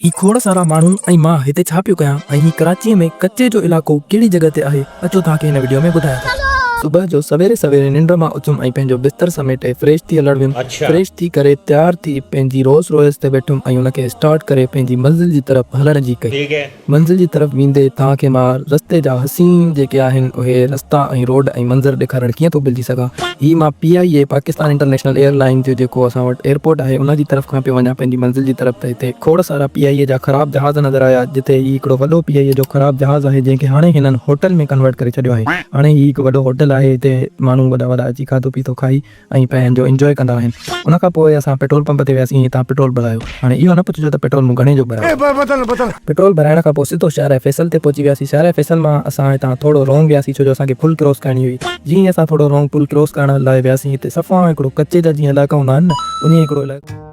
ही खोड़ सारा माण्हू ऐं मां हिते छा पियो कयां ऐं ही कराचीअ में कच्चे जो इलाइक़ो कहिड़ी जॻह ते आहे अचो तव्हांखे हिन वीडियो में ॿुधायां थो। सुबुह जो सवेरे सवेरे निंड मां उथुमि ऐं पंहिंजो बिस्तर समेटे फ्रेश थी हलण वियुमि। फ्रेश थी करे तयार थी पंहिंजी रोल्स रॉयस ते वेठुमि ऐं उनखे स्टार्ट करे पंहिंजी मंज़िल जी तरफ़ हलण जी कई। मंज़िल जी तरफ़ वेंदे तव्हांखे मां रस्ते जा हसीन जेके आहिनि उहे रस्ता ऐं रोड ऐं मंज़र ॾेखारण कीअं थो भुलिजी सघां। ही मां PIA पाकिस्तान इंटरनेशनल एयरलाइन जो जेको असां वटि एयरपोर्ट आहे उन जी तरफ़ खां पियो वञा पंहिंजी मंज़िल जी तरफ़। त हिते खोड़ सारा PIA जा ख़राब जहाज़ नज़र आया, जिते ही हिकिड़ो वॾो PIA जो ख़राब जहाज़ आहे जंहिंखे हाणे हिननि होटल में कन्वर्ट करे छॾियो आहे। हाणे ही हिकु वॾो होटल आहे, हिते माण्हू वॾा वॾा अची खाधो पीतो खाई ऐं पंहिंजो इंजॉय कंदा आहिनि। उन खां पोइ असां पेट्रोल पंप ते वियासीं, हितां पेट्रोल भरायो। हाणे इहो न पुछिजो त पेट्रोल मूं घणे जो भरायो। पेट्रोल भराइण खां पोइ सिधो शहर फैसल ते पहुची वियासीं। शहर फैसल मां असां हितां थोरो रोंग वियासीं, छो जो असांखे फुल क्रॉस करणी हुई। जीअं असां थोरो रोंग फुल क्रॉस करण लाइ वियासीं, हिते सफ़ा हिकिड़ो कच्चे जा जीअं इलाइक़ा हूंदा आहिनि न, उन हिकिड़ो इलाइक़ो